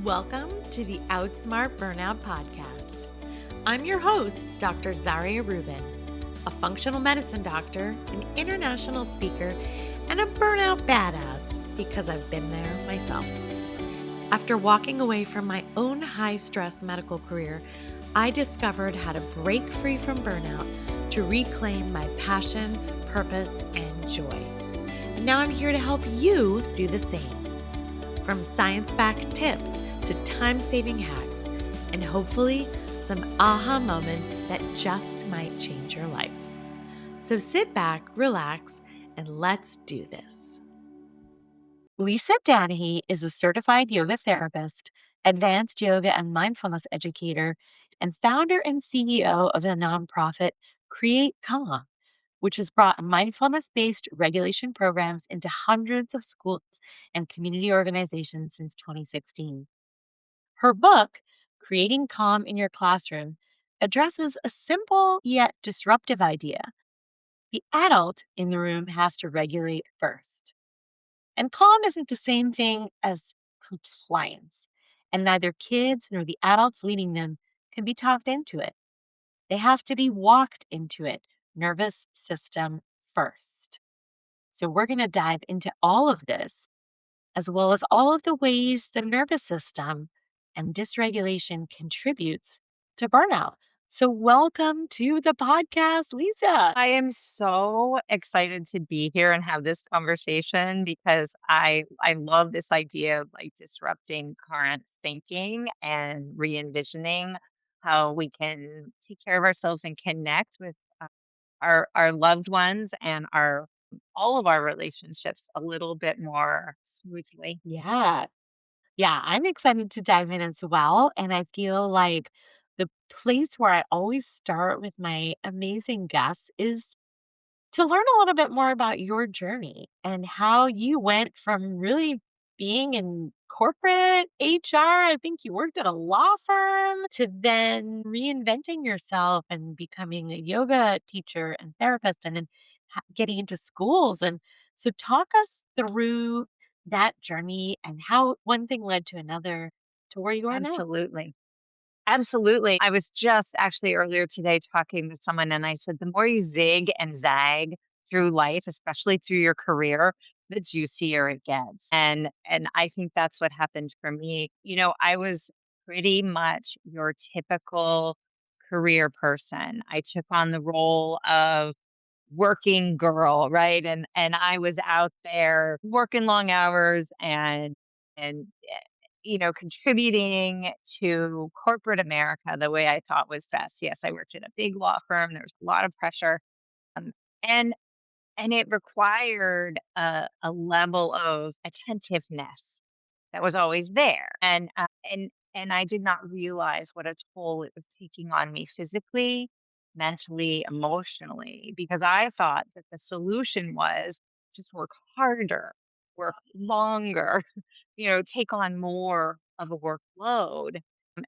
Welcome to the Outsmart Burnout Podcast. I'm your host, Dr. Zarya Rubin, a functional medicine doctor, an international speaker, and a burnout badass because I've been there myself. After walking away from my own high-stress medical career, I discovered how to break free from burnout to reclaim my passion, purpose, and joy. And now I'm here to help you do the same. From science-backed tips to time-saving hacks, and hopefully some aha moments that just might change your life. So sit back, relax, and let's do this. Lisa Danahy is a certified yoga therapist, advanced yoga and mindfulness educator, and founder and CEO of the nonprofit Create Calm, which has brought mindfulness-based regulation programs into hundreds of schools and community organizations since 2016. Her book, Creating Calm in Your Classroom, addresses a simple yet disruptive idea. The adult in the room has to regulate first. And calm isn't the same thing as compliance, and neither kids nor the adults leading them can be talked into it. They have to be walked into it, nervous system first. So we're going to dive into all of this, as well as all of the ways the nervous system and dysregulation contributes to burnout. So welcome to the podcast, Lisa. I am so excited to be here and have this conversation because I love this idea of like disrupting current thinking and re-envisioning how we can take care of ourselves and connect with our loved ones and our all of our relationships a little bit more smoothly. Yeah. Yeah, I'm excited to dive in as well. And I feel like the place where I always start with my amazing guests is to learn a little bit more about your journey and how you went from really being in corporate HR. I think you worked at a law firm to then reinventing yourself and becoming a yoga teacher and therapist and then getting into schools. And so, talk us through that journey and how one thing led to another to where you are now. Absolutely. Absolutely. I was just actually earlier today talking with someone and I said, the more you zig and zag through life, especially through your career, the juicier it gets. And I think that's what happened for me. I was pretty much your typical career person. I took on the role of working girl, right? And I was out there working long hours and contributing to corporate America the way I thought was best. Yes, I worked at a big law firm. There was a lot of pressure, um, and and it required a level of attentiveness that was always there, and I did not realize what a toll it was taking on me physically, mentally, emotionally, because I thought that the solution was just work harder, work longer, take on more of a workload.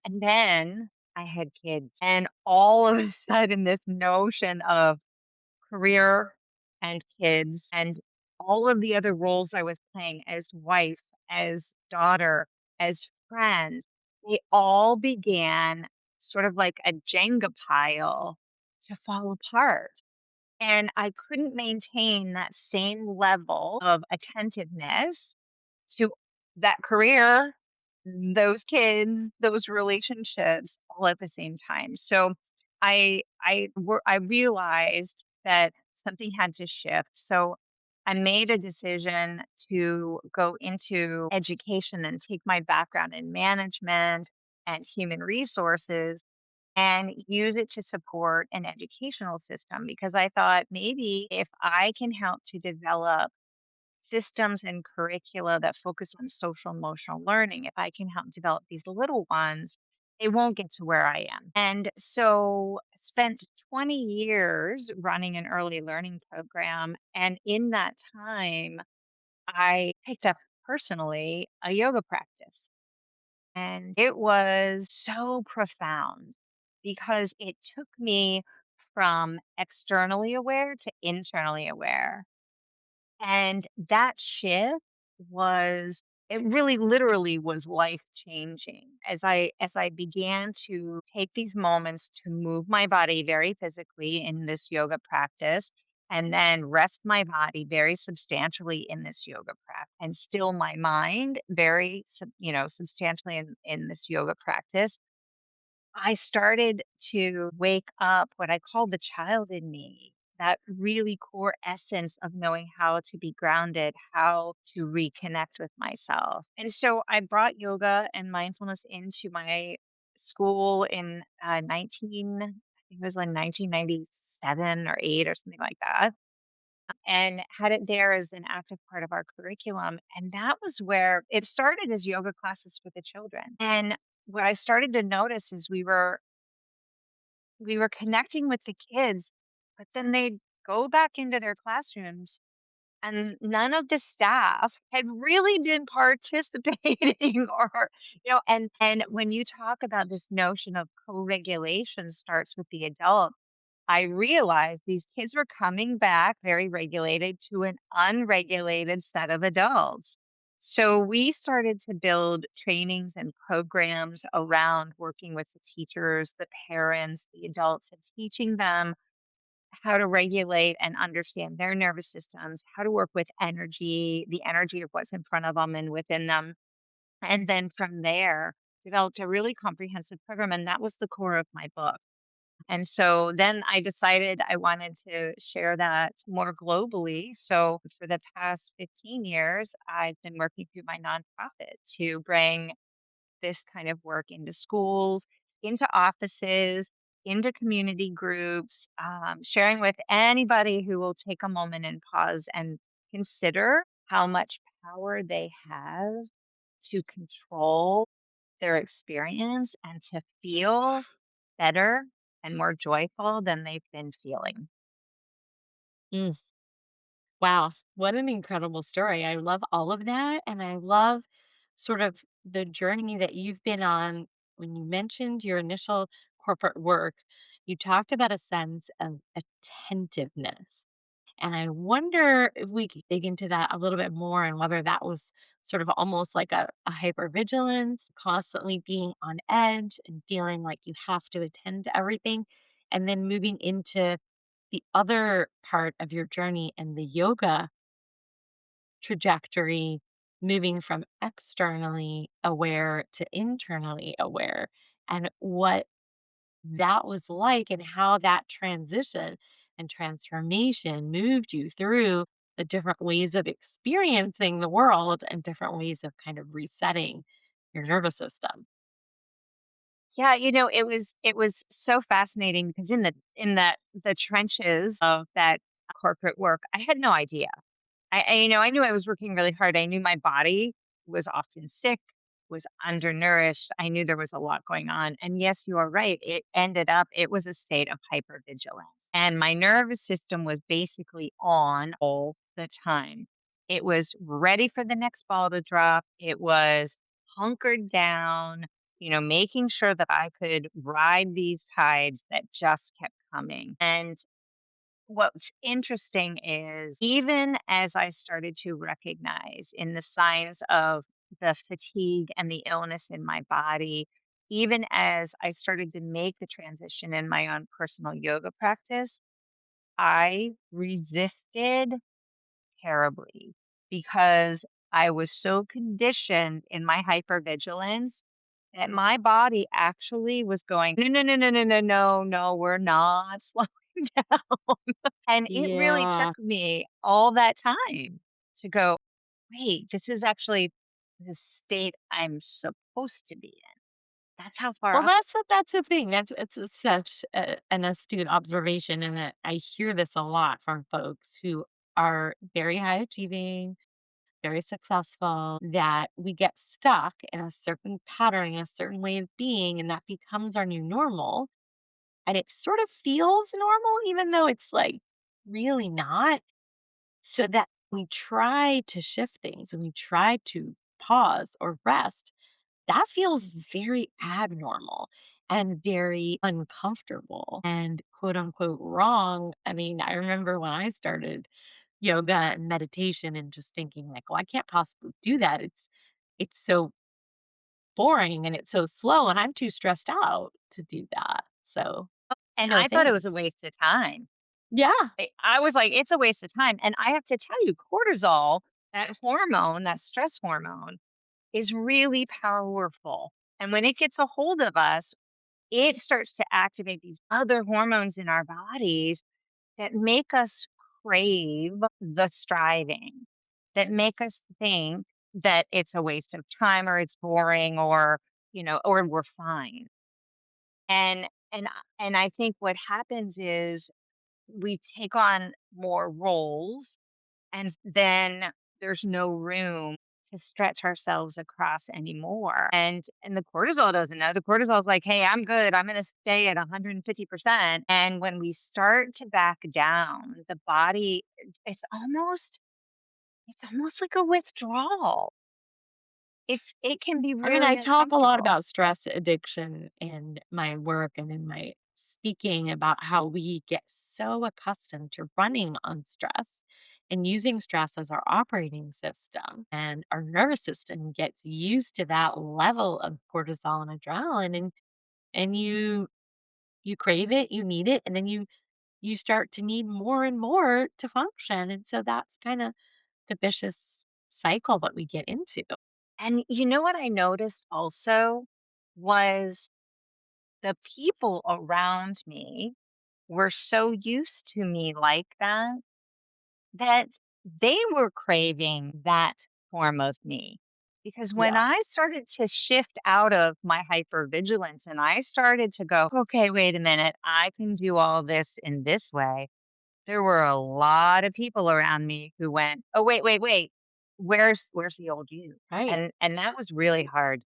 And then I had kids, and all of a sudden, this notion of career and kids and all of the other roles I was playing as wife, as daughter, as friend, they all began sort of like a Jenga pile to fall apart. And I couldn't maintain that same level of attentiveness to that career, those kids, those relationships all at the same time. So I realized that something had to shift. So I made a decision to go into education and take my background in management and human resources and use it to support an educational system because I thought maybe if I can help to develop systems and curricula that focus on social emotional learning, if I can help develop these little ones, they won't get to where I am. And so spent 20 years running an early learning program. And in that time, I picked up personally a yoga practice. And it was so profound because it took me from externally aware to internally aware. And that shift was it really literally was life changing as I began to take these moments to move my body very physically in this yoga practice and then rest my body very substantially in this yoga practice and still my mind very substantially in this yoga practice. I started to wake up what I call the child in me, that really core essence of knowing how to be grounded, how to reconnect with myself. And so I brought yoga and mindfulness into my school in I think it was like 1997 or 8 or something like that, and had it there as an active part of our curriculum. And that was where it started as yoga classes for the children. And what I started to notice is we were connecting with the kids, but then they'd go back into their classrooms and none of the staff had really been participating or and when you talk about this notion of co-regulation starts with the adult, I realized these kids were coming back very regulated to an unregulated set of adults. So we started to build trainings and programs around working with the teachers, the parents, the adults, and teaching them how to regulate and understand their nervous systems, how to work with energy, the energy of what's in front of them and within them. And then from there, developed a really comprehensive program. And that was the core of my book. And so then I decided I wanted to share that more globally. So for the past 15 years, I've been working through my nonprofit to bring this kind of work into schools, into offices, into community groups, sharing with anybody who will take a moment and pause and consider how much power they have to control their experience and to feel better and more joyful than they've been feeling. Mm. Wow, what an incredible story. I love all of that. And I love sort of the journey that you've been on. When you mentioned your initial corporate work, you talked about a sense of attentiveness. And I wonder if we could dig into that a little bit more and whether that was sort of almost like a hypervigilance, constantly being on edge and feeling like you have to attend to everything. And then moving into the other part of your journey and the yoga trajectory, moving from externally aware to internally aware, and what that was like, and how that transition and transformation moved you through the different ways of experiencing the world and different ways of kind of resetting your nervous system. Yeah, it was so fascinating because in the trenches of that corporate work, I had no idea. I knew I was working really hard. I knew my body was often sick, was undernourished. I knew there was a lot going on. And yes, you are right. It was a state of hypervigilance. And my nervous system was basically on all the time. It was ready for the next ball to drop. It was hunkered down, making sure that I could ride these tides that just kept coming. And what's interesting is even as I started to recognize in the signs of the fatigue and the illness in my body, even as I started to make the transition in my own personal yoga practice, I resisted terribly because I was so conditioned in my hypervigilance that my body actually was going, no, no, no, no, no, no, no, no, we're not slowing down. And it really took Yeah. me all that time to go, wait, this is actually the state I'm supposed to be in. That's how far Well, off. that's the thing. It's such an astute observation, and that I hear this a lot from folks who are very high achieving, very successful, that we get stuck in a certain pattern, a certain way of being, and that becomes our new normal. And it sort of feels normal, even though it's like really not. So that we try to shift things and we try to pause or rest, that feels very abnormal and very uncomfortable and quote unquote wrong. I mean, I remember when I started yoga and meditation and just thinking like, well, I can't possibly do that. it's so boring and it's so slow, and I'm too stressed out to do that. So, And no I thought it was a thanks. waste of time. Yeah. I was like, "It's a waste of time." And I have to tell you, cortisol, that hormone, that stress hormone, is really powerful. And when it gets a hold of us, it starts to activate these other hormones in our bodies that make us crave the striving, that make us think that it's a waste of time or it's boring or, or we're fine. And I think what happens is we take on more roles and then there's no room to stretch ourselves across anymore. And the cortisol doesn't know. The cortisol is like, hey, I'm good. I'm gonna stay at 150%. And when we start to back down, the body it's almost like a withdrawal. It can be I mean, really I talk a lot uncomfortable. about stress addiction in my work and in my speaking about how we get so accustomed to running on stress and using stress as our operating system. And our nervous system gets used to that level of cortisol and adrenaline, and you crave it, you need it, and then you start to need more and more to function. And so that's kind of the vicious cycle that we get into. And you know what I noticed also was the people around me were so used to me like that they were craving that form of me. Because when Yeah. I started to shift out of my hypervigilance and I started to go, okay, wait a minute, I can do all this in this way, there were a lot of people around me who went, oh, wait, where's the old you? Right. And that was really hard.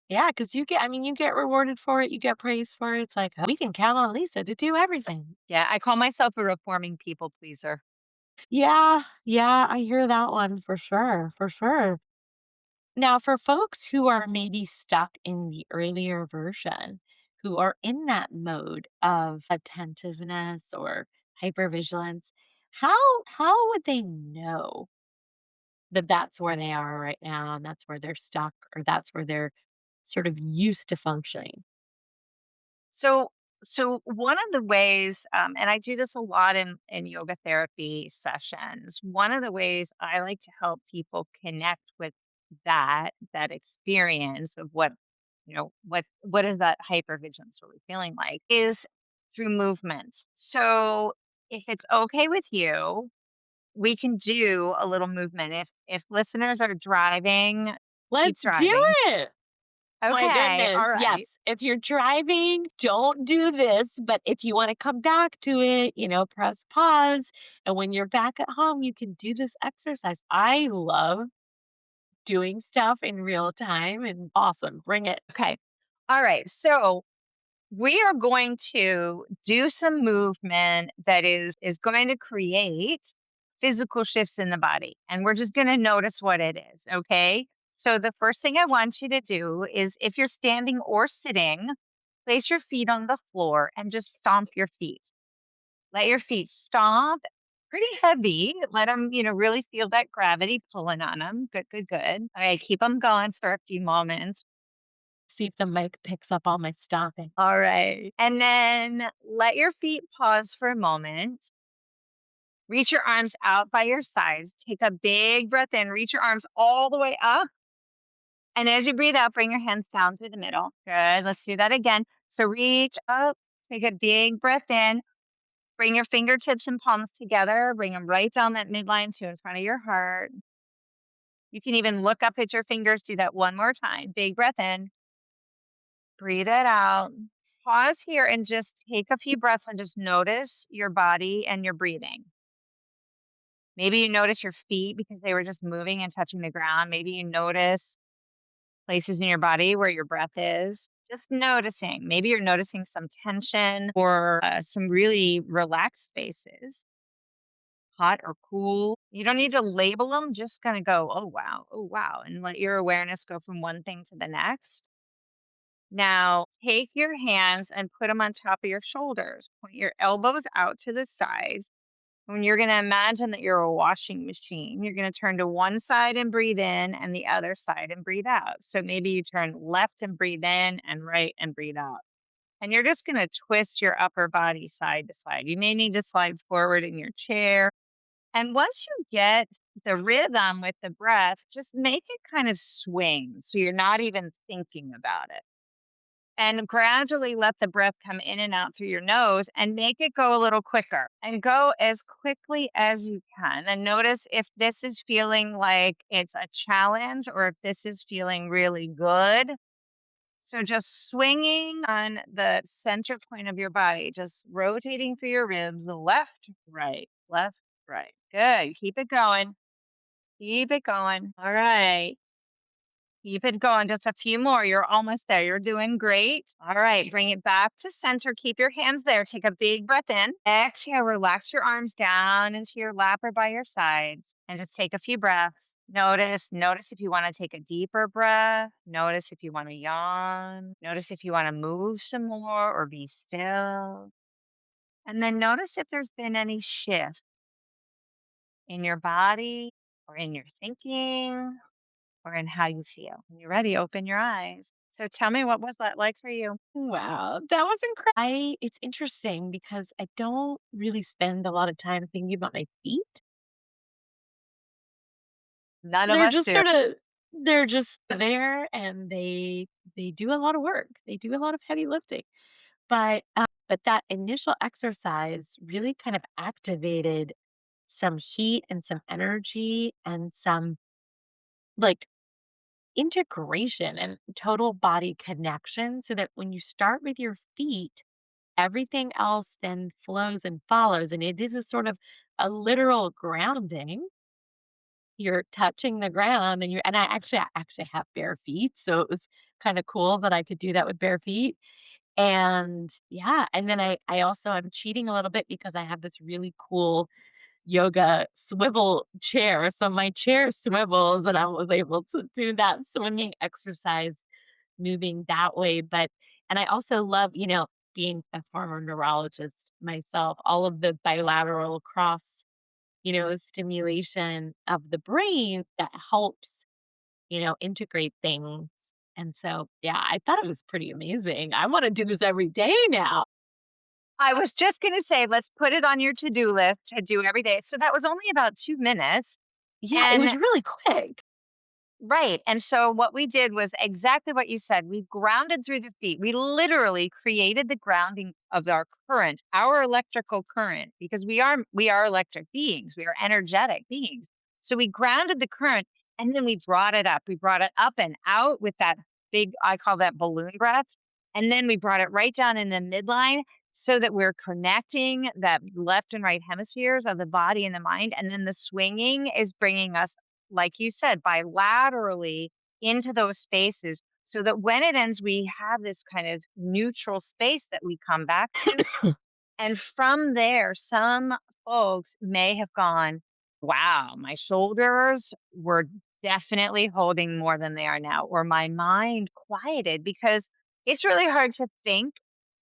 Yeah, because you get rewarded for it, you get praised for it. It's like, "Oh, we can count on Lisa to do everything." Yeah, I call myself a reforming people pleaser. Yeah, yeah, I hear that one for sure, for sure. Now, for folks who are maybe stuck in the earlier version, who are in that mode of attentiveness or hypervigilance, how would they know that that's where they are right now and that's where they're stuck or that's where they're sort of used to functioning? So, so one of the ways, and I do this a lot in yoga therapy sessions. One of the ways I like to help people connect with that experience of what is that hypervigilance really feeling like is through movement. So, if it's okay with you, we can do a little movement. If listeners are driving, keep Let's do driving. it. My Okay, goodness, all right. yes. If you're driving, don't do this, but if you wanna come back to it, press pause, and when you're back at home, you can do this exercise. I love doing stuff in real time and awesome, bring it. Okay. All right. So we are going to do some movement that is going to create physical shifts in the body. And we're just going to notice what it is. Okay. So the first thing I want you to do is if you're standing or sitting, place your feet on the floor and just stomp your feet. Let your feet stomp pretty heavy. Let them, really feel that gravity pulling on them. Good, good, good. All right. Keep them going for a few moments. See if the mic picks up all my stopping. All right. And then let your feet pause for a moment. Reach your arms out by your sides. Take a big breath in. Reach your arms all the way up. And as you breathe out, bring your hands down to the middle. Good. Let's do that again. So reach up. Take a big breath in. Bring your fingertips and palms together. Bring them right down that midline to in front of your heart. You can even look up at your fingers. Do that one more time. Big breath in. Breathe it out. Pause here and just take a few breaths and just notice your body and your breathing. Maybe you notice your feet because they were just moving and touching the ground. Maybe you notice places in your body where your breath is. Just noticing. Maybe you're noticing some tension or some really relaxed spaces, hot or cool. You don't need to label them, just kind of go, oh, wow, and let your awareness go from one thing to the next. Now, take your hands and put them on top of your shoulders. Point your elbows out to the sides. When you're going to imagine that you're a washing machine, you're going to turn to one side and breathe in and the other side and breathe out. So maybe you turn left and breathe in and right and breathe out. And you're just going to twist your upper body side to side. You may need to slide forward in your chair. And once you get the rhythm with the breath, just make it kind of swing so you're not even thinking about it. And gradually let the breath come in and out through your nose and make it go a little quicker and go as quickly as you can. And notice if this is feeling like it's a challenge or if this is feeling really good. So just swinging on the center point of your body, just rotating through your ribs, the left, right, left, right. Good. Keep it going. Keep it going. All right. Keep it going. Just a few more. You're almost there. You're doing great. All right. Bring it back to center. Keep your hands there. Take a big breath in. Exhale. Relax your arms down into your lap or by your sides. And just take a few breaths. Notice if you want to take a deeper breath. Notice if you want to yawn. Notice if you want to move some more or be still. And then notice if there's been any shift in your body or in your thinking or in how you feel. When you're ready, open your eyes. So tell me, what was that like for you? Wow, that was incredible. I It's interesting because I don't really spend a lot of time thinking about my feet. None of They're us just do. sorta they're just there and they do a lot of work. They do a lot of heavy lifting. But that initial exercise really kind of activated some heat and some energy and some, like, integration and total body connection so that when you start with your feet, everything else then flows and follows, and it is a sort of a literal grounding. You're touching the ground and I actually have bare feet, so it was kinda cool that I could do that with bare feet, and yeah, and then I also I'm cheating a little bit because I have this really cool yoga swivel chair, so my chair swivels and I was able to do that swinging exercise moving that way, but and I also love, being a former neurologist myself, all of the bilateral cross, stimulation of the brain that helps, integrate things. And so, yeah, I thought it was pretty amazing. I wanna do this every day now. I was just going to say, let's put it on your to do list to do every day. So that was only about 2 minutes. Yeah, it was And really quick. right. And so what we did was exactly what you said. We grounded through the feet. We literally created the grounding of our current, our electrical current, because we are electric beings. We are energetic beings. So we grounded the current and then we brought it up. We brought it up and out with that big, I call that balloon breath. And then we brought it right down in the midline so that we're connecting that left and right hemispheres of the body and the mind. And then the swinging is bringing us, like you said, bilaterally into those spaces so that when it ends, we have this kind of neutral space that we come back to. And from there, some folks may have gone, wow, my shoulders were definitely holding more than they are now, or my mind quieted because it's really hard to think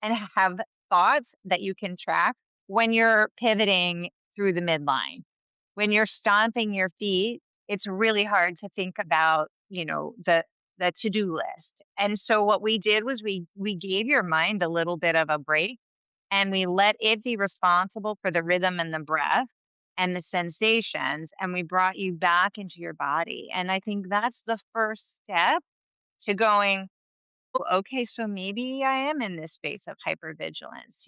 and have thoughts that you can track when you're pivoting through the midline. When you're stomping your feet, it's really hard to think about, the to-do list. And so what we did was we gave your mind a little bit of a break and we let it be responsible for the rhythm and the breath and the sensations, and we brought you back into your body. And I think that's the first step to going, okay, so maybe I am in this space of hypervigilance.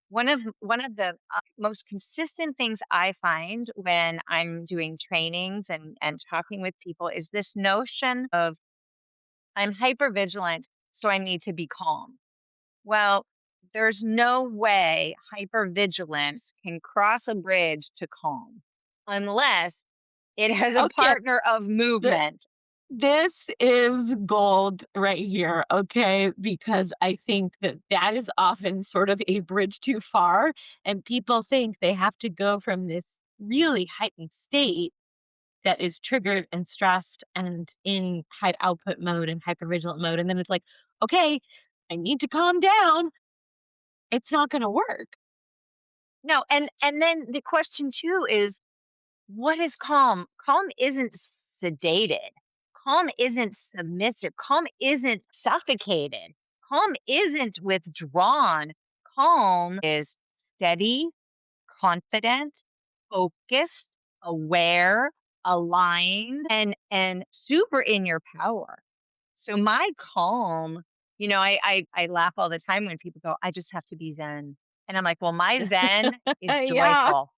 One of the most consistent things I find when I'm doing trainings and talking with people is this notion of I'm hypervigilant, so I need to be calm. Well, there's no way hypervigilance can cross a bridge to calm unless it has a Okay, partner of th movement. this is gold right here, okay? Because I think that that is often sort of a bridge too far, and people think they have to go from this really heightened state that is triggered and stressed and in high output mode and hypervigilant mode, and then it's like, "Okay, I need to calm down." It's not gonna work. No, and then the question too is, what is calm? Calm isn't sedated. Calm isn't submissive. Calm isn't suffocated. Calm isn't withdrawn. Calm is steady, confident, focused, aware, aligned, and super in your power. So my calm, I laugh all the time when people go, I just have to be zen. And I'm like, well, my zen is Yeah, joyful,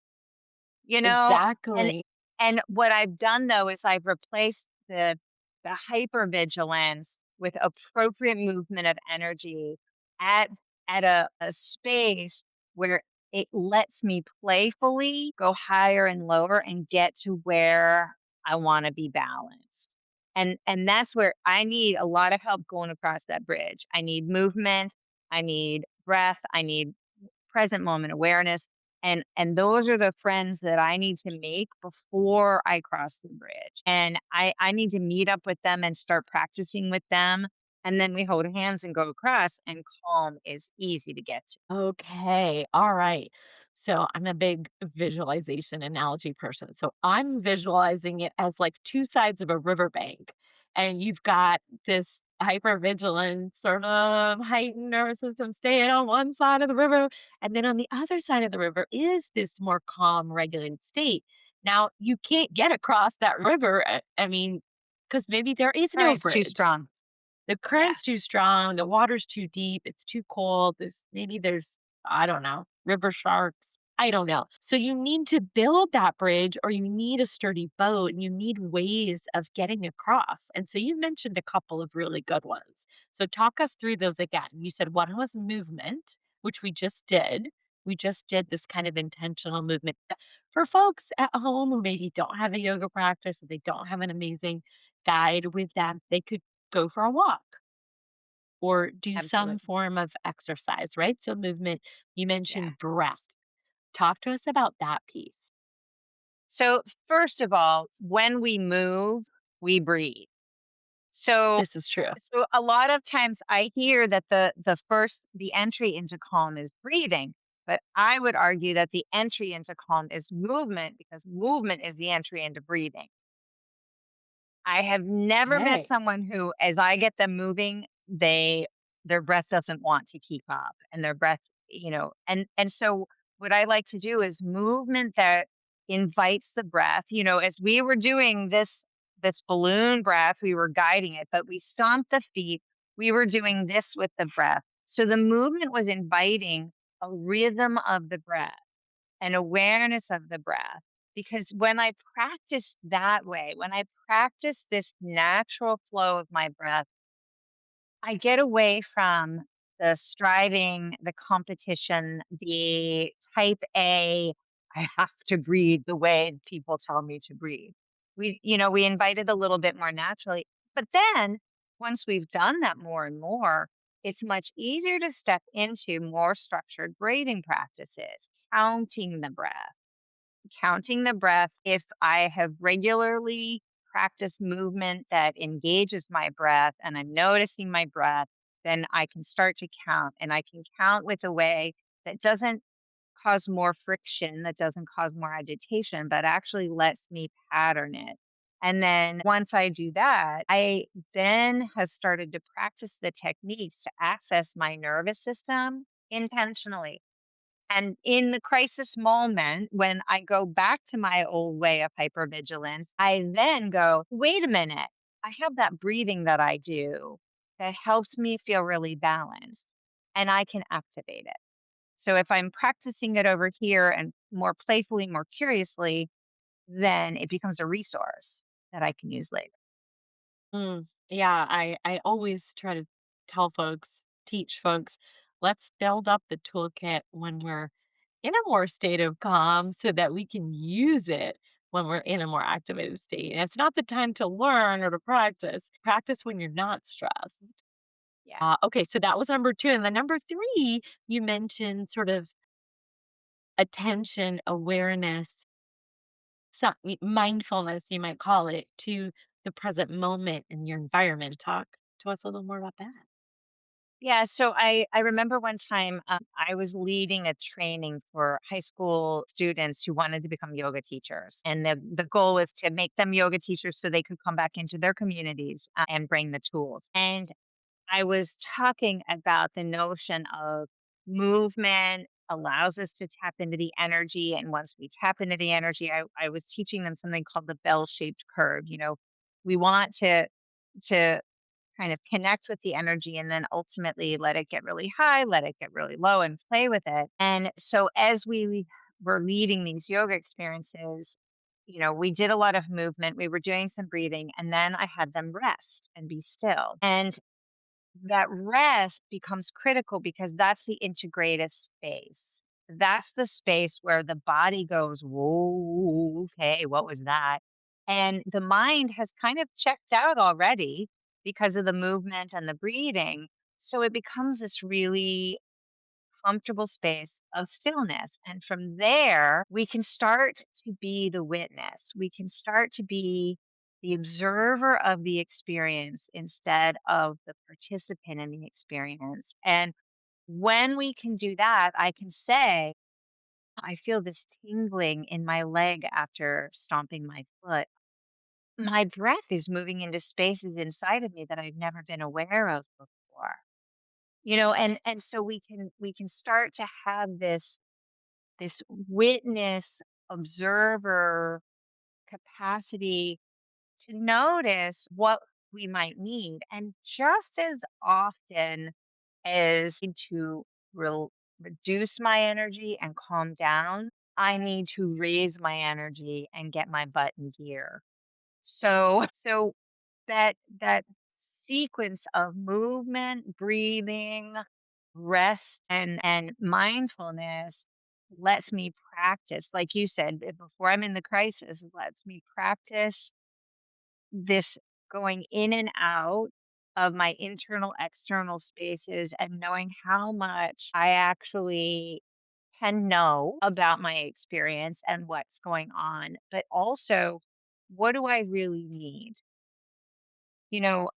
you know? And exactly. and what I've done though is I've replaced the hypervigilance with appropriate movement of energy at at a space where it lets me playfully go higher and lower and get to where I want to be balanced. And that's where I need a lot of help going across that bridge. I need movement, I need breath, I need present moment awareness, and those are the friends that I need to make before I cross the bridge. And I need to meet up with them and start practicing with them, and then we hold hands and go across, and calm is easy to get to. Okay. All right. So I'm a big visualization analogy person. So I'm visualizing it as like two sides of a riverbank. And you've got this hypervigilant, sort of heightened nervous system staying on one side of the river. And then on the other side of the river is this more calm, regulated state. Now, you can't get across that river. I mean, because maybe there is no Current's too bridge. strong. The Yeah, current's too strong, the water's too deep, it's too cold, there's, I don't know, river sharks, I don't know. So you need to build that bridge or you need a sturdy boat and you need ways of getting across. And so you mentioned a couple of really good ones. So talk us through those again. You said one was movement, which we just did. We just did this kind of intentional movement. For folks at home who maybe don't have a yoga practice or they don't have an amazing guide with them, they could go for a walk or do some absolutely. form of exercise, right? So, movement, you Yeah. mentioned breath. Talk to us about that piece. So first of all, when we move, we breathe. So This is true. so a lot of times I hear that the entry into calm is breathing, but I would argue that the entry into calm is movement because movement is the entry into breathing. I have never met Hey. someone who, as I get them moving, their breath doesn't want to keep up, and their breath, and so what I like to do is movement that invites the breath. As we were doing this balloon breath, we were guiding it, but we stomped the feet. We were doing this with the breath, so the movement was inviting a rhythm of the breath, an awareness of the breath. Because when I practice that way, when I practice this natural flow of my breath, I get away from the striving, the competition, the type A, I have to breathe the way people tell me to breathe. We invite it a little bit more naturally. But then once we've done that more and more, it's much easier to step into more structured breathing practices, counting the breath. If I have regularly practiced movement that engages my breath and I'm noticing my breath, then I can start to count, and I can count with a way that doesn't cause more friction, that doesn't cause more agitation, but actually lets me pattern it. And then once I do that, I then has started to practice the techniques to access my nervous system intentionally. And in the crisis moment, when I go back to my old way of hypervigilance, I then go, wait a minute, I have that breathing that I do that helps me feel really balanced, and I can activate it. So if I'm practicing it over here and more playfully, more curiously, then it becomes a resource that I can use later. Yeah, I always try to teach folks, let's build up the toolkit when we're in a more state of calm so that we can use it when we're in a more activated state. And it's not the time to learn or to practice. Practice when you're not stressed. Yeah. Okay, so that was number two. And then number three, you mentioned sort of attention, awareness, mindfulness, you might call it, to the present moment and your environment. Talk to us a little more about that. Yeah, so I remember one time I was leading a training for high school students who wanted to become yoga teachers, and the goal was to make them yoga teachers so they could come back into their communities and bring the tools. And I was talking about the notion of movement allows us to tap into the energy, and once we tap into the energy, I was teaching them something called the bell-shaped curve. We want to kind of connect with the energy and then ultimately let it get really high, let it get really low and play with it. And so as we were leading these yoga experiences, we did a lot of movement, we were doing some breathing, and then I had them rest and be still. And that rest becomes critical because that's the integrative space. That's the space where the body goes, whoa, okay, what was that? And the mind has kind of checked out already because of the movement and the breathing. So it becomes this really comfortable space of stillness. And from there, we can start to be the witness. We can start to be the observer of the experience instead of the participant in the experience. And when we can do that, I can say, I feel this tingling in my leg after stomping my foot. My breath is moving into spaces inside of me that I've never been aware of before. And so we can start to have this witness observer capacity to notice what we might need. And just as often as to reduce my energy and calm down, I need to raise my energy and get my butt in gear. So that sequence of movement, breathing, rest, and mindfulness lets me practice, like you said, before I'm in the crisis, it lets me practice this going in and out of my internal, external spaces and knowing how much I actually can know about my experience and what's going on, but also what do I really need? You know,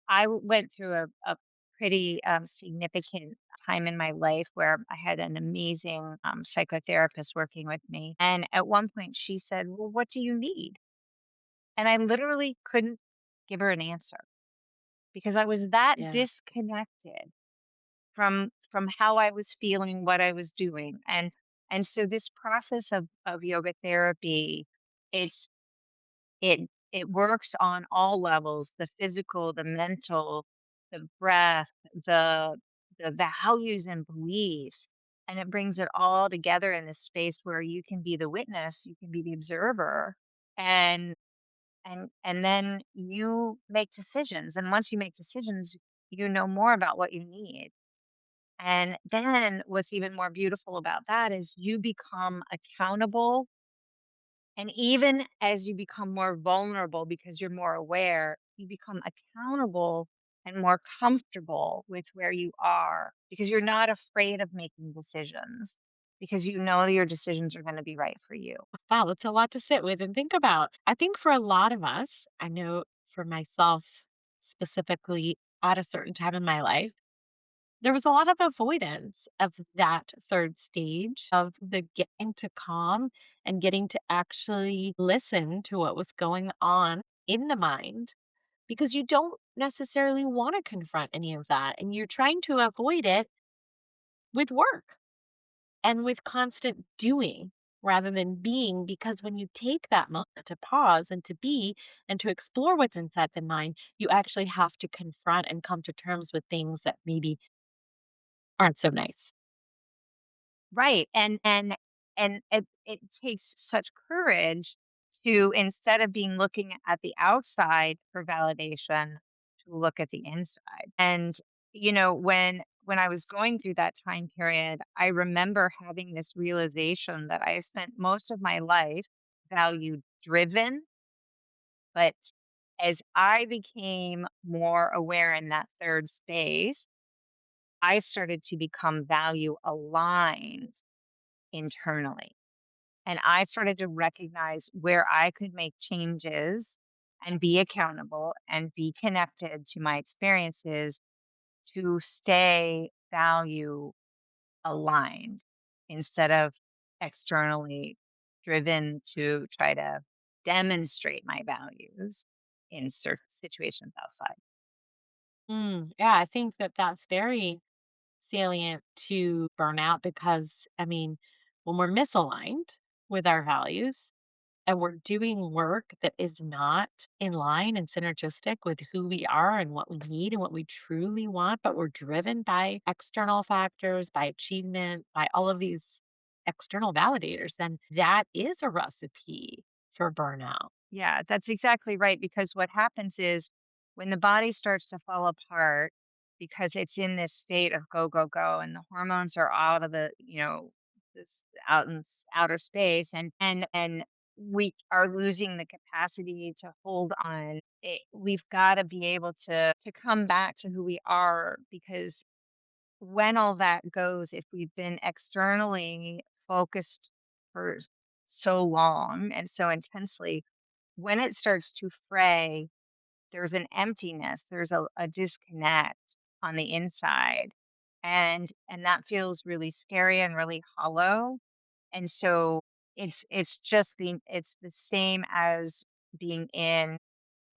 I went through a pretty significant time in my life where I had an amazing psychotherapist working with me. And at one point, she said, "Well, what do you need?" And I literally couldn't give her an answer because I was that Yeah. disconnected from how I was feeling, what I was doing. And so this process of yoga therapy, it's it works on all levels, the physical, the mental, the breath, the the values and beliefs, and it brings it all together in this space where you can be the witness, you can be the observer, and and then you make decisions. And once you make decisions, you know more about what you need. And then what's even more beautiful about that is you become accountable, and even as you become more vulnerable because you're more aware, you become accountable and more comfortable with where you are because you're not afraid of making decisions because you know your decisions are going to be right for you. Wow, it's a lot to sit with and think about. I think for a lot of us, I know for myself specifically at a certain time in my life, there was a lot of avoidance of that third stage of the getting to calm and getting to actually listen to what was going on in the mind because you don't necessarily want to confront any of that. And you're trying to avoid it with work and with constant doing rather than being. Because when you take that moment to pause and to be and to explore what's inside the mind, you actually have to confront and come to terms with things that maybe aren't so nice. Right. And it takes such courage to, instead of being looking at the outside for validation, to look at the inside. And when I was going through that time period, I remember having this realization that I spent most of my life value driven, but as I became more aware in that third space, I started to become value aligned internally. And I started to recognize where I could make changes and be accountable and be connected to my experiences to stay value aligned instead of externally driven to try to demonstrate my values in certain situations outside. Yeah, I think that that's very salient to burnout because, I mean, when we're misaligned with our values and we're doing work that is not in line and synergistic with who we are and what we need and what we truly want, but we're driven by external factors, by achievement, by all of these external validators, then that is a recipe for burnout. Yeah, that's exactly right. Because what happens is when the body starts to fall apart because it's in this state of go, go, go, and the hormones are out of this out in outer space, and we are losing the capacity to hold on. We've got to be able to come back to who we are, because when all that goes, if we've been externally focused for so long and so intensely, when it starts to fray, there's an emptiness, there's a disconnect on the inside. And that feels really scary and really hollow. And so it's the same as being in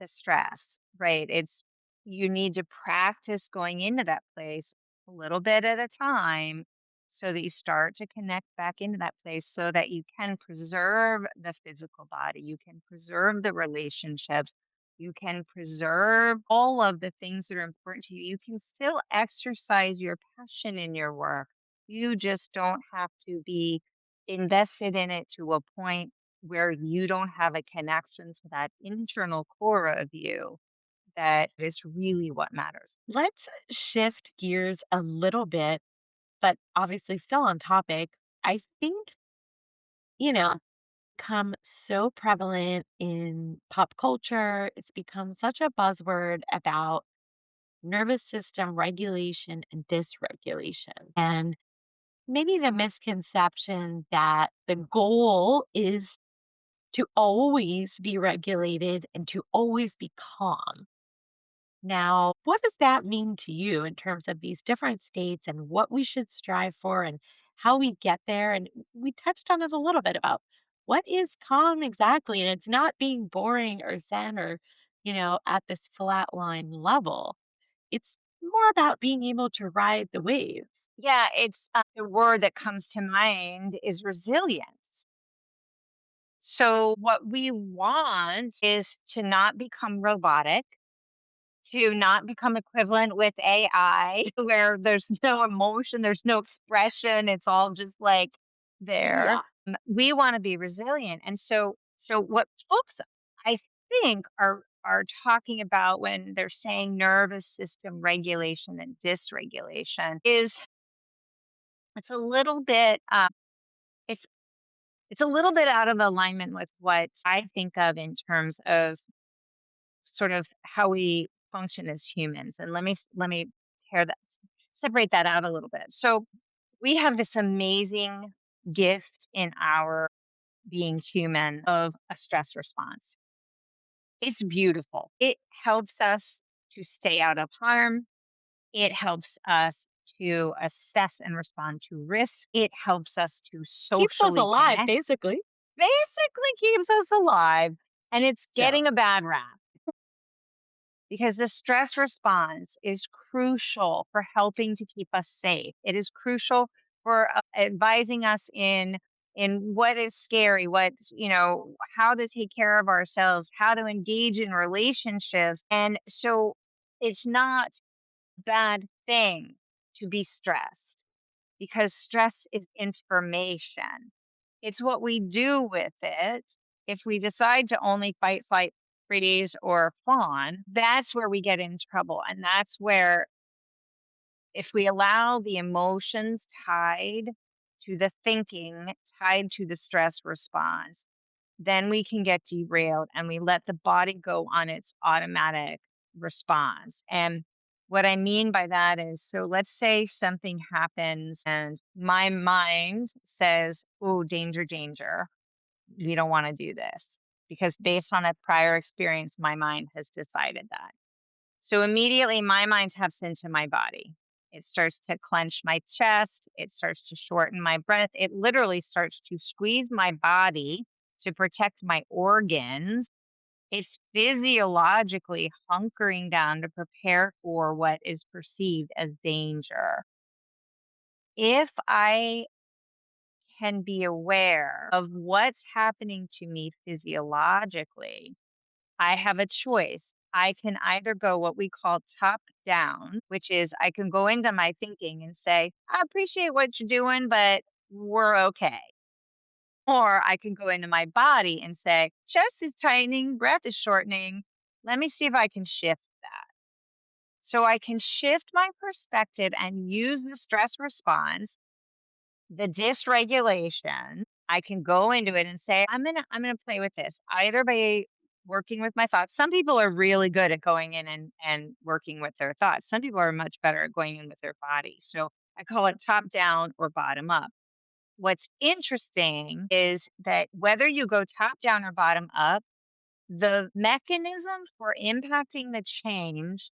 the stress, right? It's You need to practice going into that place a little bit at a time so that you start to connect back into that place so that you can preserve the physical body, you can preserve the relationships, you can preserve all of the things that are important to you. You can still exercise your passion in your work. You just don't have to be invested in it to a point where you don't have a connection to that internal core of you that is really what matters. Let's shift gears a little bit, but obviously still on topic. I think, you know, become so prevalent in pop culture. It's become such a buzzword about nervous system regulation and dysregulation. And maybe the misconception that the goal is to always be regulated and to always be calm. Now, what does that mean to you in terms of these different states and what we should strive for and how we get there? And we touched on it a little bit about what is calm exactly. And it's not being boring or zen or, at this flat line level. It's more about being able to ride the waves. Yeah, it's the word that comes to mind is resilience. So, what we want is to not become robotic, to not become equivalent with AI, where there's no emotion, there's no expression, it's all just like there. Yeah. We want to be resilient. And so what folks I think are talking about when they're saying nervous system regulation and dysregulation is it's a little bit it's it's a little bit out of alignment with what I think of in terms of sort of how we function as humans. And let me tear that separate that out a little bit. So we have this amazing gift in our being human of a stress response. It's beautiful. It helps us to stay out of harm. It helps us to assess and respond to risk. It helps us to Keeps us socially alive, connect. basically. Basically keeps us alive. And it's Yeah. getting a bad rap because the stress response is crucial for helping to keep us safe. It is crucial for advising us in what is scary, how to take care of ourselves, how to engage in relationships. And so it's not a bad thing to be stressed because stress is information. It's what we do with it. If we decide to only fight, flight, freeze, or fawn, that's where we get in trouble. And that's where, if we allow the emotions tied to the thinking, tied to the stress response, then we can get derailed and we let the body go on its automatic response. And what I mean by that is, so let's say something happens and my mind says, oh, danger, danger. We don't want to do this. Because based on a prior experience, my mind has decided that. So immediately my mind taps into my body. It starts to clench my chest. It starts to shorten my breath. It literally starts to squeeze my body to protect my organs. It's physiologically hunkering down to prepare for what is perceived as danger. If I can be aware of what's happening to me physiologically, I have a choice. I can either go what we call top down, which is I can go into my thinking and say, I appreciate what you're doing, but we're okay. Or I can go into my body and say, chest is tightening, breath is shortening. Let me see if I can shift that. So I can shift my perspective and use the stress response, the dysregulation. I can go into it and say, I'm gonna play with this either by working with my thoughts. Some people are really good at going in and working with their thoughts. Some people are much better at going in with their body. So I call it top down or bottom up. What's interesting is that whether you go top down or bottom up, the mechanism for impacting the change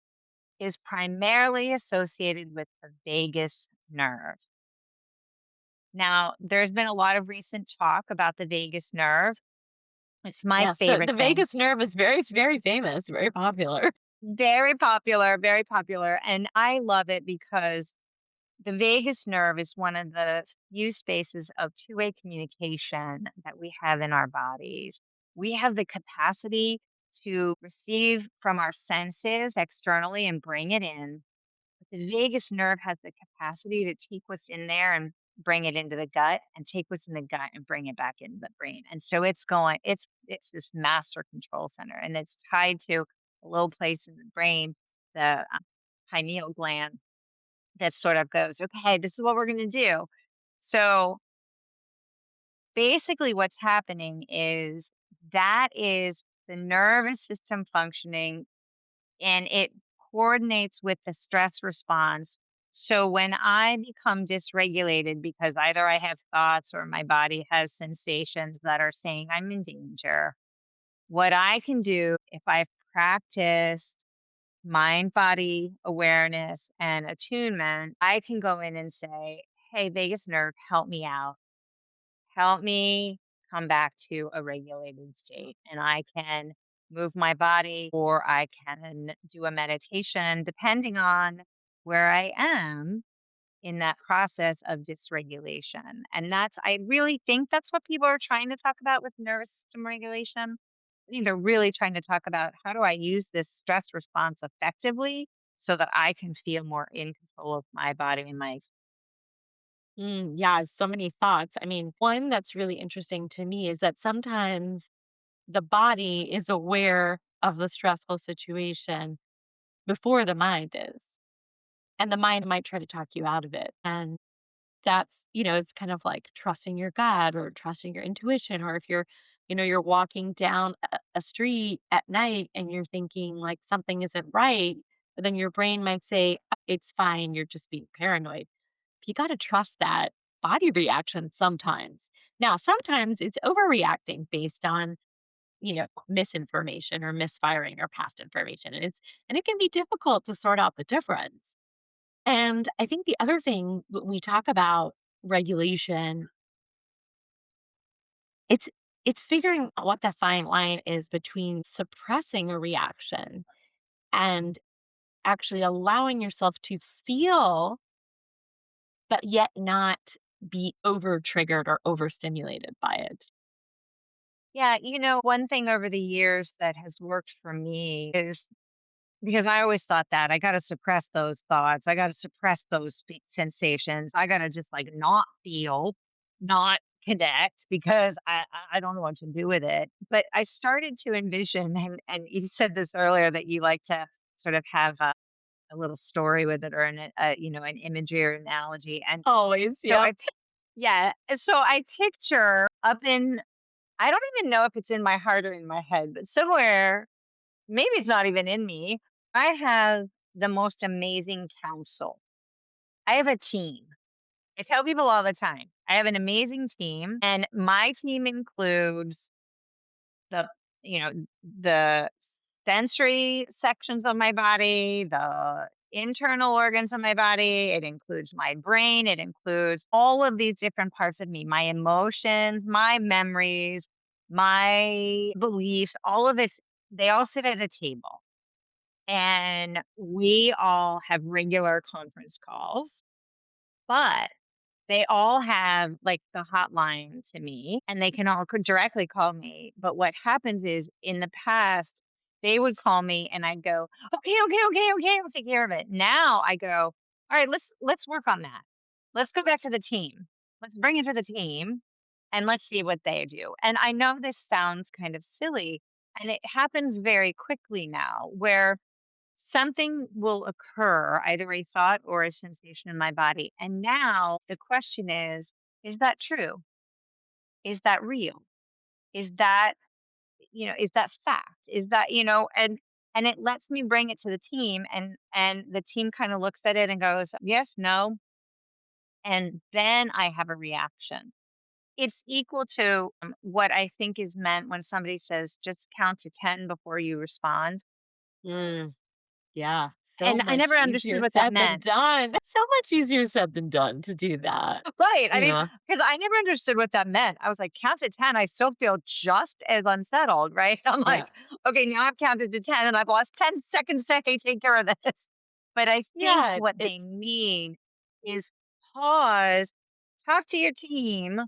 is primarily associated with the vagus nerve. Now, there's been a lot of recent talk about the vagus nerve. It's my Yes, the favorite thing. vagus nerve is very, very famous, very popular. Very popular, very popular. And I love it because the vagus nerve is one of the few spaces of two-way communication that we have in our bodies. We have the capacity to receive from our senses externally and bring it in. But the vagus nerve has the capacity to take what's in there and bring it into the gut and take what's in the gut and bring it back into the brain. And so it's this master control center and it's tied to a little place in the brain, the pineal gland that sort of goes, okay, this is what we're going to do. So basically, what's happening is that is the nervous system functioning and it coordinates with the stress response. So when I become dysregulated because either I have thoughts or my body has sensations that are saying I'm in danger, what I can do if I've practiced mind body awareness and attunement, I can go in and say, hey, vagus nerve, help me out. Help me come back to a regulated state. And I can move my body or I can do a meditation depending on where I am in that process of dysregulation. And I really think that's what people are trying to talk about with nervous system regulation. I think they're really trying to talk about how do I use this stress response effectively so that I can feel more in control of my body and my Yeah, I have so many thoughts. I mean, one that's really interesting to me is that sometimes the body is aware of the stressful situation before the mind is. And the mind might try to talk you out of it. And it's kind of like trusting your gut or trusting your intuition. Or if you're walking down a street at night and you're thinking like something isn't right, but then your brain might say, it's fine, you're just being paranoid. You got to trust that body reaction sometimes. Now, sometimes it's overreacting based on, misinformation or misfiring or past information. And it can be difficult to sort out the difference. And I think the other thing when we talk about regulation, it's it's figuring out what the fine line is between suppressing a reaction and actually allowing yourself to feel, but yet not be over triggered or overstimulated by it. Yeah, one thing over the years that has worked for me is because I always thought that I got to suppress those thoughts. I got to suppress those sensations. I got to just like not feel, not connect because I don't know what to do with it. But I started to envision, and you said this earlier that you like to sort of have a little story with it or an imagery or analogy. And Always, so yep. yeah, so I picture up in, I don't even know if it's in my heart or in my head, but somewhere, maybe it's not even in me. I have the most amazing counsel. I have a team. I tell people all the time, I have an amazing team, and my team includes the, the sensory sections of my body, the internal organs of my body. It includes my brain. It includes all of these different parts of me, my emotions, my memories, my beliefs, all of it. They all sit at a table and we all have regular conference calls, but they all have like the hotline to me and they can all directly call me. But what happens is in the past, they would call me and I'd go, okay, okay, okay, okay, I'll take care of it. Now I go, all right, let's work on that. Let's go back to the team. Let's bring it to the team and let's see what they do. And I know this sounds kind of silly and it happens very quickly now where something will occur, either a thought or a sensation in my body. And now the question is that true? Is that real? Is that, is that fact? Is that, and it lets me bring it to the team and the team kind of looks at it and goes, yes, no. And then I have a reaction. It's equal to what I think is meant when somebody says, just count to 10 before you respond. Mm, yeah. So And I much never understood easier what that said than meant. done. So much easier said than done to do that. Right. I mean, Yeah. because I never understood what that meant. I was like, count to 10. I still feel just as unsettled, right? I'm Yeah. like, okay, now I've counted to 10 and I've lost 10 seconds to take care of this. But I think Yeah. what It's they mean is pause, talk to your team,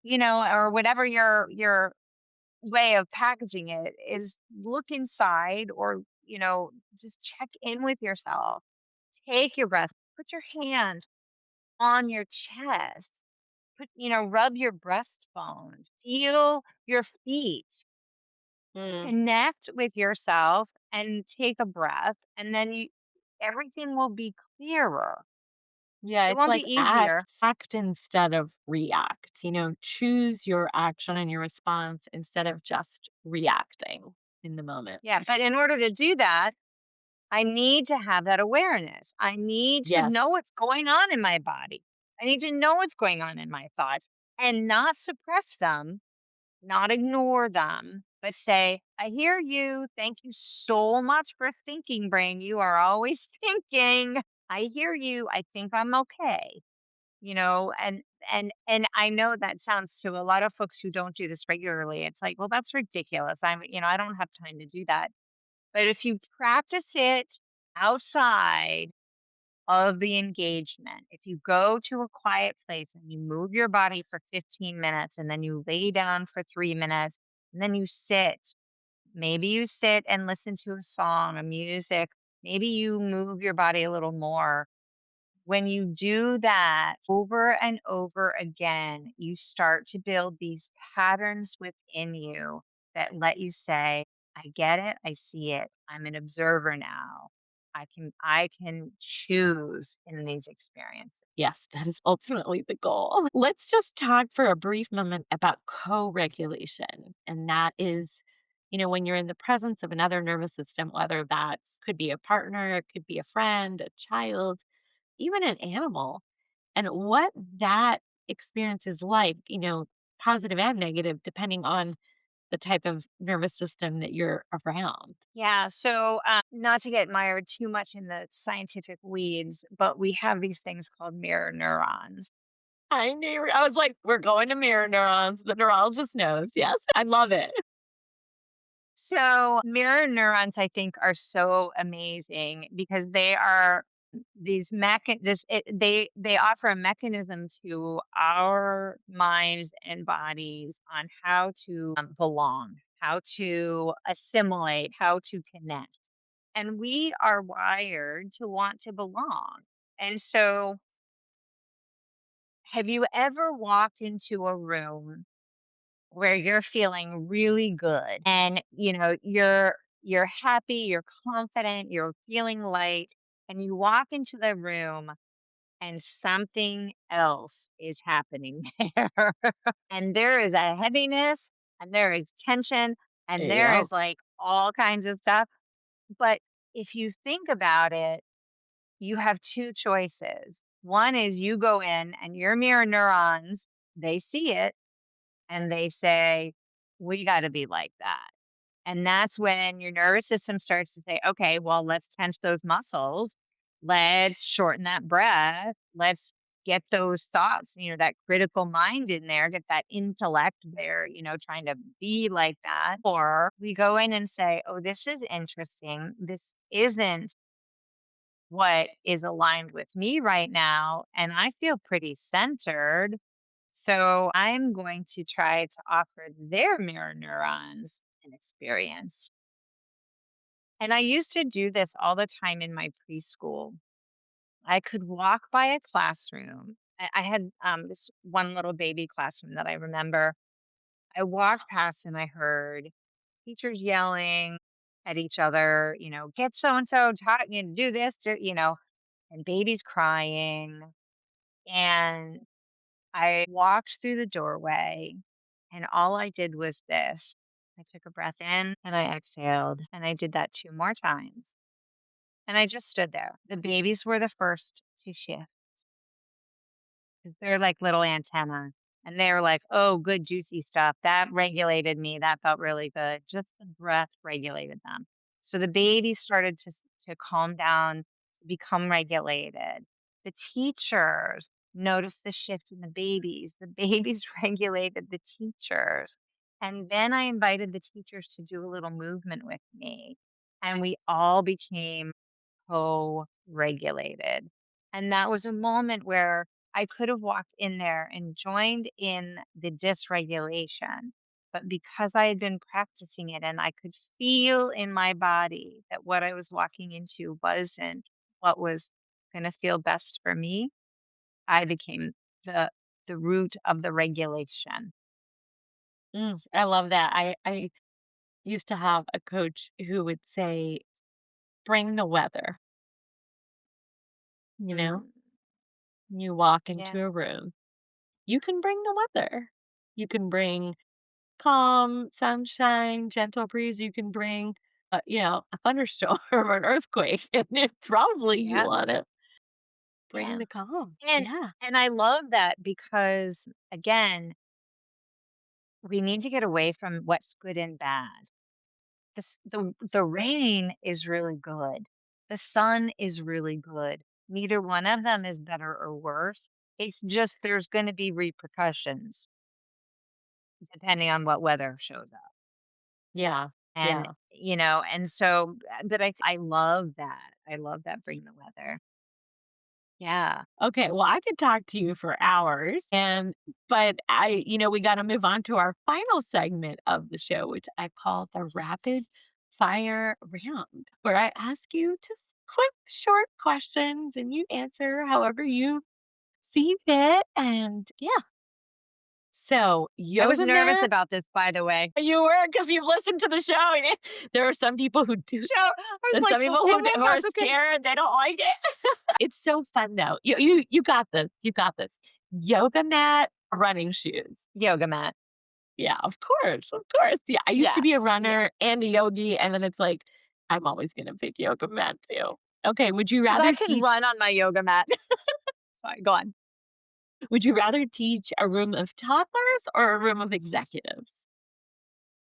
or whatever your way of packaging it is look inside or, just check in with yourself. Take your breath, put your hand on your chest. Rub your breastbone, feel your feet, mm, connect with yourself and take a breath. And then everything will be clearer. yeah, It it's won't be like easier. act instead of react. Choose your action and your response instead of just reacting in the moment. Yeah. But in order to do that, I need to have that awareness. I need to Yes. know what's going on in my body. I need to know what's going on in my thoughts and not suppress them, not ignore them, but say, I hear you. Thank you so much for thinking, brain. You are always thinking. I hear you. I think I'm okay. And I know that sounds to a lot of folks who don't do this regularly. It's like, well, that's ridiculous. I don't have time to do that. But if you practice it outside of the engagement, if you go to a quiet place and you move your body for 15 minutes and then you lay down for 3 minutes and then you sit, maybe you sit and listen to a song, a music, maybe you move your body a little more. When you do that over and over again, you start to build these patterns within you that let you say, I get it, I see it. I'm an observer now. I can choose in these experiences. Yes, that is ultimately the goal. Let's just talk for a brief moment about co regulation. And that is, when you're in the presence of another nervous system, whether that could be a partner, it could be a friend, a child, even an animal, and what that experience is like, positive and negative, depending on the type of nervous system that you're around. Yeah. So, not to get mired too much in the scientific weeds, but we have these things called mirror neurons. I was like, we're going to mirror neurons. The neurologist knows. Yes. I love it. So, mirror neurons, I think, are so amazing because they are these they offer a mechanism to our minds and bodies on how to belong, how to assimilate, how to connect. And we are wired to want to belong. And so, have you ever walked into a room where you're feeling really good and you're happy, you're confident, you're feeling light and you walk into the room and something else is happening there and there is a heaviness and there is tension and there Yeah. is like all kinds of stuff, but if you think about it, you have two choices. One is you go in and your mirror neurons, they see it and they say, we got to be like that. And that's when your nervous system starts to say, okay, well, let's tense those muscles. Let's shorten that breath. Let's get those thoughts, that critical mind in there, get that intellect there, trying to be like that. Or we go in and say, oh, this is interesting. This isn't what is aligned with me right now. And I feel pretty centered. So I'm going to try to offer their mirror neurons an experience. And I used to do this all the time in my preschool. I could walk by a classroom. I had this one little baby classroom that I remember. I walked past and I heard teachers yelling at each other, get so and so taught you to do this, and babies crying. And I walked through the doorway and all I did was this. I took a breath in and I exhaled and I did that 2 more times. And I just stood there. The babies were the first to shift because they're like little antenna. And they were like, oh, good, juicy stuff. That regulated me. That felt really good. Just the breath regulated them. So the babies started to calm down, to become regulated. The teachers noticed the shift in the babies. The babies regulated the teachers. And then I invited the teachers to do a little movement with me. And we all became co-regulated. And that was a moment where I could have walked in there and joined in the dysregulation. But because I had been practicing it and I could feel in my body that what I was walking into wasn't what was going to feel best for me, I became the the root of the regulation. I love that. I used to have a coach who would say, "Bring the weather." You know, Mm, you walk into yeah, a room, you can bring the weather. You can bring calm, sunshine, gentle breeze. You can bring, a thunderstorm or an earthquake, and if probably you yeah, want to bring yeah. the calm. And Yeah. and I love that because again, we need to get away from what's good and bad. The rain is really good. The sun is really good. Neither one of them is better or worse. It's just there's going to be repercussions depending on what weather shows up. Yeah. And Yeah. and so but I love that. I love that bring the weather. Yeah. Okay, well, I could talk to you for hours but we got to move on to our final segment of the show, which I call the rapid fire round, where I ask you just quick, short questions and you answer however you see fit. And yeah, so I was yoga nervous mat, about this, by the way. you were because you've listened to the show. There are some people who do. So I was There's like, some people oh my who gosh, are okay. scared. They don't like it. It's so fun though. You got this. You got this. Yoga mat, running shoes. Yoga mat. Yeah, of course, of course. Yeah, I used to Yeah. be a Yeah. runner and a yogi, and then it's like, I'm always gonna pick yoga mat too. Okay, Because I can run on my yoga mat. Sorry, go on. would you rather teach a room of toddlers or a room of executives?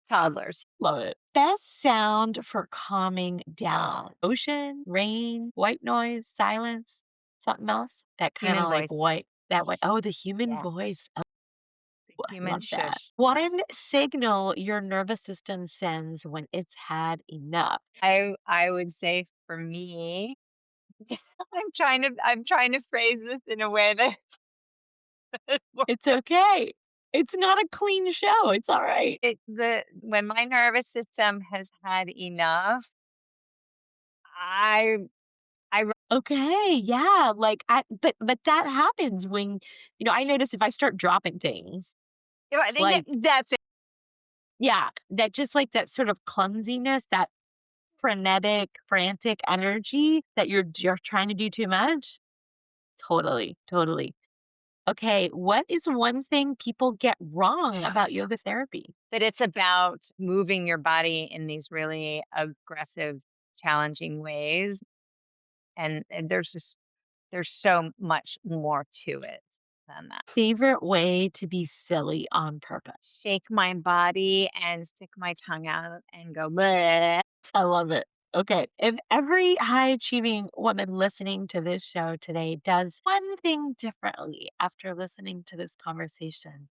Toddlers. Love it. Best sound for calming down. Ocean, rain, white noise, silence, something else? That kinda Human like voice. white that way. Oh, the human Yeah. voice. The Oh, I human love that. shush. One signal your nervous system sends when it's had enough. I would say for me, I'm trying to phrase this in a way that It's okay. It's not a clean show, it's alright. the when my nervous system has had enough, I I Okay, yeah, like, but that happens when I notice if I start dropping things, I think like that's it. yeah, that just, like, that sort of clumsiness, that frenetic, frantic energy that you're trying to do too much. Totally, totally. Okay, what is one thing people get wrong about yoga therapy? That it's about moving your body in these really aggressive, challenging ways, and there's so much more to it. than that. Favorite way to be silly on purpose? Shake my body and stick my tongue out and go, bleh. I love it. Okay. If every high achieving woman listening to this show today does one thing differently after listening to this conversation,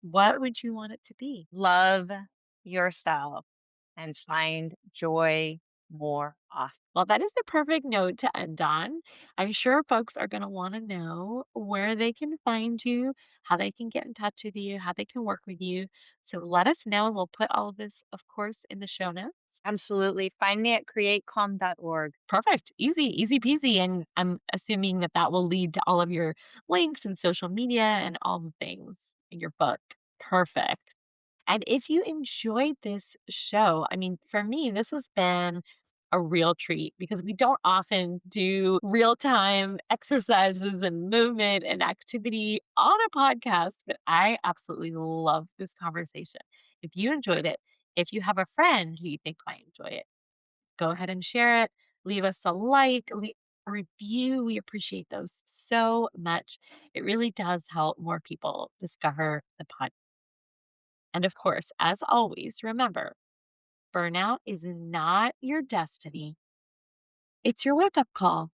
what would you want it to be? Love yourself and find joy more often. Well, that is the perfect note to end on. I'm sure folks are going to want to know where they can find you, how they can get in touch with you, how they can work with you. So let us know. We'll put all of this, of course, in the show notes. Absolutely. Find me at createcalm.org. Perfect. Easy, easy peasy. And I'm assuming that that will lead to all of your links and social media and all the things in your book. Perfect. And if you enjoyed this show, I mean, for me, this has been a real treat because we don't often do real time exercises and movement and activity on a podcast, but I absolutely love this conversation. If you enjoyed it, if you have a friend who you think might enjoy it, go ahead and share it. Leave us a like, a review. We appreciate those so much. It really does help more people discover the podcast. And of course, as always, remember burnout is not your destiny, it's your wake up call.